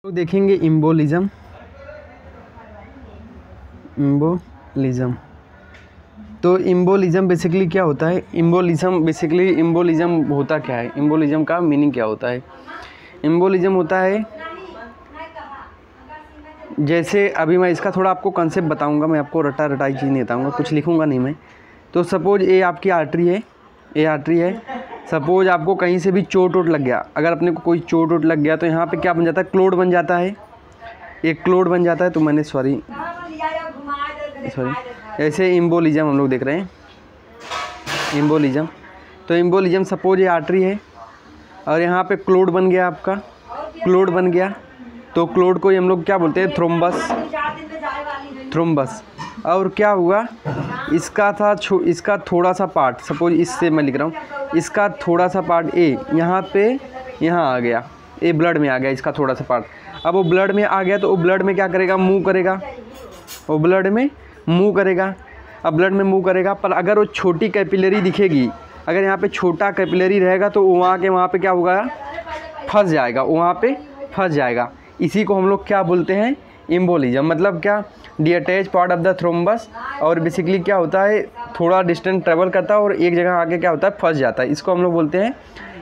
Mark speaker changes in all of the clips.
Speaker 1: तो देखेंगे इम्बोलिज्म। तो इम्बोलिज्म बेसिकली क्या होता है? इम्बोलिज्म होता क्या है? इम्बोलिज्म का मीनिंग क्या होता है? इम्बोलिज्म होता है, जैसे अभी मैं इसका थोड़ा आपको कंसेप्ट बताऊंगा, मैं आपको रटाई चीज़ नहीं बताऊंगा, कुछ लिखूंगा नहीं मैं। तो सपोज ये आपकी आर्टरी है, सपोज आपको कहीं से भी चोट लग गया, अगर अपने को कोई चोट लग गया तो यहाँ पे क्या बन जाता है? क्लोट बन जाता है, एक क्लोट बन जाता है। तो मैंने सॉरी ऐसे इम्बोलिज्म हम लोग देख रहे हैं, इम्बोलिज्म। तो इम्बोलिज्म सपोज ये आर्टरी है और यहाँ पे क्लोट बन गया, आपका क्लोट बन गया, तो क्लोट को हम लोग क्या बोलते हैं? थ्रोम्बस। और क्या हुआ? इसका थोड़ा सा पार्ट, सपोज इससे मैं लिख रहा हूँ, इसका थोड़ा सा पार्ट यहाँ आ गया, ये ब्लड में आ गया, इसका थोड़ा सा पार्ट। अब वो ब्लड में आ गया तो वो ब्लड में क्या करेगा? मूव करेगा, वो ब्लड में मूव करेगा। अब ब्लड में मूव करेगा, पर अगर वो छोटी कैपिलरी दिखेगी, अगर यहाँ पे छोटा कैपिलरी रहेगा तो वहाँ पे क्या होगा? फंस जाएगा, वहाँ पे फंस जाएगा। इसी को हम लोग क्या बोलते हैं? इम्बोलिज्म। मतलब क्या? डिअटैच पार्ट ऑफ द थ्रोम्बस, और बेसिकली क्या होता है? थोड़ा डिस्टेंस ट्रेवल करता है और एक जगह आके क्या होता है? फंस जाता है। इसको हम लोग बोलते हैं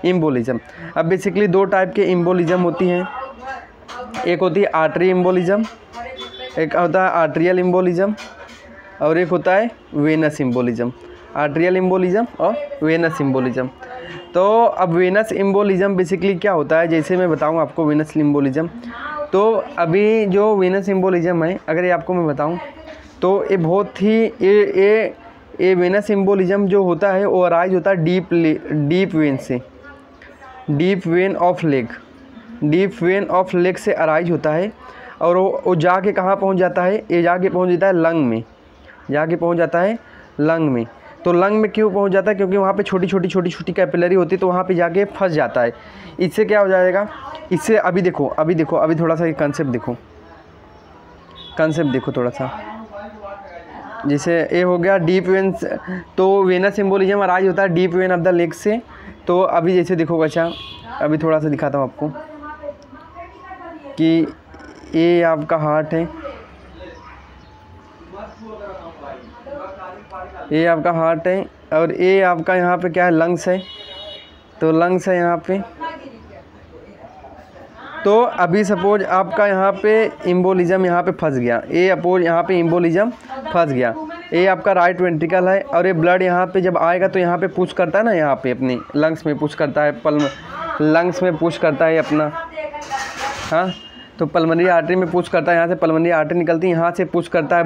Speaker 1: इम्बोलिज्म। अब बेसिकली दो टाइप के इम्बोलिज्म होती हैं, एक होती है आर्टरी इम्बोलिज्म, एक होता है आर्ट्रियल इम्बोलिज्म, और एक होता है वेनस इम्बोलिज्म। आर्ट्रियल इम्बोलिज्म और वेनस इम्बोलिज्म। तो अब वेनस इम्बोलिज्म बेसिकली क्या होता है, जैसे मैं बताऊं आपको वेनस इम्बोलिज्म। तो अभी जो वेनस इम्बोलिज्म है, अगर ये आपको मैं बताऊं तो ये बहुत ही ये वेनस इम्बोलिज्म जो होता है वो अराइज होता है डीप वेन से, डीप वेन ऑफ लेग से अराइज होता है। और वो जाके कहाँ पहुंच जाता है? ये जाके पहुंच जाता है लंग में, तो लंग में क्यों पहुंच जाता है? क्योंकि वहाँ पे छोटी कैपिलरी होती है, तो वहाँ पे जाके फंस जाता है। इससे क्या हो जाएगा? इससे अभी देखो थोड़ा सा कंसेप्ट देखो थोड़ा सा। जैसे ये हो गया डीप वेन, तो वेनस सिम्बोलिज्म अराइज होता है deep vein of the leg से। तो अभी जैसे देखो, अच्छा अभी थोड़ा सा दिखाता हूँ आपको कि ये आपका हार्ट है, ये आपका हार्ट है, और ये आपका यहाँ पे क्या है? लंग्स है। तो लंग्स है यहाँ पे। तो अभी सपोज आपका यहाँ पे इम्बोलिज्म यहाँ पे फंस गया, ये अपोज यहाँ पे इम्बोलिज्म फंस गया, ये आपका राइट वेंट्रिकल है, और ये ब्लड यहाँ पे जब आएगा तो यहाँ पे पुश करता है ना, यहाँ पे अपनी लंग्स में पुश करता है, लंग्स में पुश करता है अपना, हाँ। तो पल्मोनरी आर्टरी में पुश करता है, यहाँ से पल्मोनरी आर्टरी निकलती है, यहाँ से पुश करता है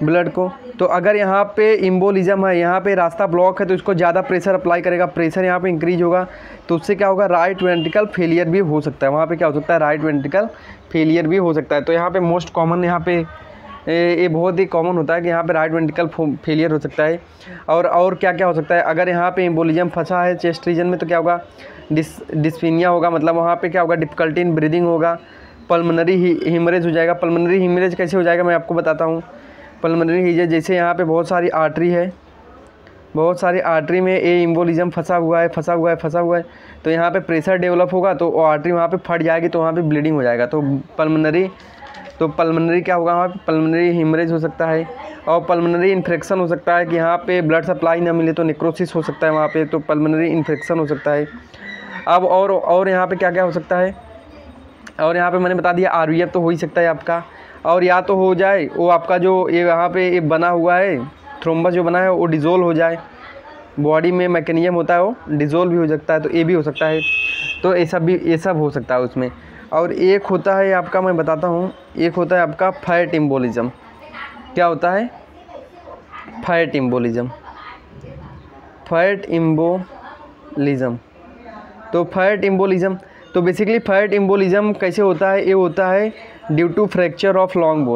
Speaker 1: ब्लड को। तो अगर यहाँ पे इम्बोलिज्म है, यहाँ पे रास्ता ब्लॉक है, तो इसको ज़्यादा प्रेशर अप्लाई करेगा, प्रेशर यहाँ पे इंक्रीज होगा, तो उससे क्या होगा? राइट वेंट्रिकल फेलियर भी हो सकता है। वहाँ पे क्या हो सकता है? राइट वेंट्रिकल फेलियर भी हो सकता है। तो यहाँ पे मोस्ट कॉमन, यहाँ पे ये बहुत ही कॉमन होता है कि यहाँ पे राइट वेंट्रिकल फेलियर हो सकता है। और क्या क्या हो सकता है? अगर यहाँ पे इम्बोलिज्म फंसा है चेस्ट रीजन में, तो क्या होगा? डिस्फीनिया होगा, मतलब वहाँ पे क्या होगा? डिफिकल्टी इन ब्रीदिंग होगा, पल्मोनरी हिमरेज हो जाएगा। पल्मोनरी हिमरेज कैसे हो जाएगा मैं आपको बताता हूँ। पल्मोनरी हिमरेज, जैसे यहाँ पे बहुत सारी आर्टरी है, बहुत सारी आर्टरी में ये इम्बोलिज्म फंसा हुआ है, तो यहाँ पे प्रेशर डेवलप होगा, तो आर्टरी वहाँ पे फट जाएगी, तो वहाँ पे ब्लीडिंग हो जाएगा। तो पल्मोनरी क्या होगा? वहाँ पे पल्मोनरी हिमरेज हो सकता है, और पल्मोनरी इन्फेक्शन हो सकता है कि यहाँ पे ब्लड सप्लाई ना मिले तो नेक्रोसिस हो सकता है वहाँ पे, तो पल्मोनरी इन्फेक्शन हो सकता है। अब और यहाँ पे क्या क्या हो सकता है? और यहाँ पे मैंने बता दिया RVF तो हो ही सकता है आपका, और या तो हो जाए वो आपका जो ये यहाँ पे ये बना हुआ है थ्रोम्बस जो बना है वो डिज़ोल्व हो जाए, बॉडी में मैकेनिज्म होता है वो डिज़ोल्व भी हो सकता है, तो ये भी हो सकता है। तो ये सब हो सकता है उसमें। और एक होता है आपका, मैं बताता हूँ, एक होता है आपका फैट इम्बोलिज्म। क्या होता है? Fat embolism. तो फैट इम्बोलिज्म, तो बेसिकली फैट इम्बोलिज्म कैसे होता है? ये होता है due to fracture of long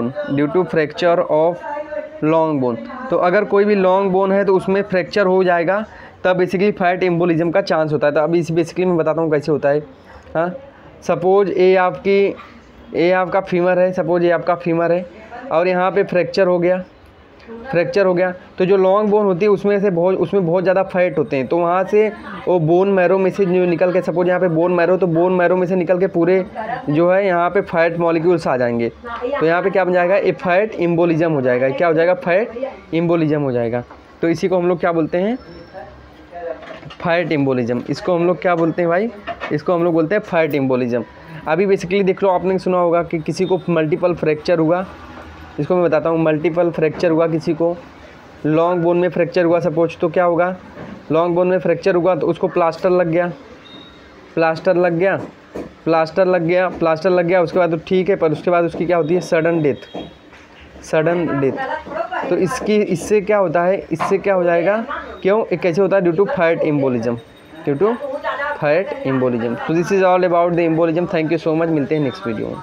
Speaker 1: bone, तो अगर कोई भी लॉन्ग बोन है तो उसमें फ्रैक्चर हो जाएगा, तब बेसिकली फैट इम्बोलिज्म का चांस होता है। तो अभी बेसिकली मैं बताता हूँ कैसे होता है। हाँ, सपोज ये आपका फीमर है, और यहाँ पे फ्रैक्चर हो गया, फ्रैक्चर हो गया। तो जो लॉन्ग बोन होती है उसमें बहुत ज़्यादा फैट होते हैं, तो वहाँ से वो बोन मैरो में से जो निकल के, सपोज यहाँ पे बोन मैरो, तो बोन मैरो में से निकल के पूरे जो है यहाँ पे फैट मॉलिक्यूल्स आ जाएंगे। तो यहाँ पे क्या बन जाएगा, ये फैट एम्बोलिज्म हो जाएगा। क्या हो जाएगा, फैट एम्बोलिज्म हो जाएगा। तो इसी को हम लोग क्या बोलते हैं, फैट एम्बोलिज्म। इसको हम लोग क्या बोलते हैं भाई, इसको हम लोग बोलते हैं फैट एम्बोलिज्म। अभी बेसिकली देख लो, आपने सुना होगा कि किसी को मल्टीपल फ्रैक्चर हुआ, इसको मैं बताता हूँ। मल्टीपल फ्रैक्चर हुआ किसी को, लॉन्ग बोन में फ्रैक्चर हुआ सपोज, तो क्या होगा, लॉन्ग बोन में फ्रैक्चर हुआ तो उसको प्लास्टर लग गया, प्लास्टर लग गया, प्लास्टर लग गया, प्लास्टर लग गया, उसके बाद तो ठीक है, पर उसके बाद उसकी क्या होती है, सडन डेथ, सडन डेथ। तो इससे क्या होता है, इससे क्या हो जाएगा, क्यों, एक कैसे होता है, due to fat embolism, due to fat embolism. तो this is all about the embolism. Thank you so much, मिलते हैं नेक्स्ट वीडियो में।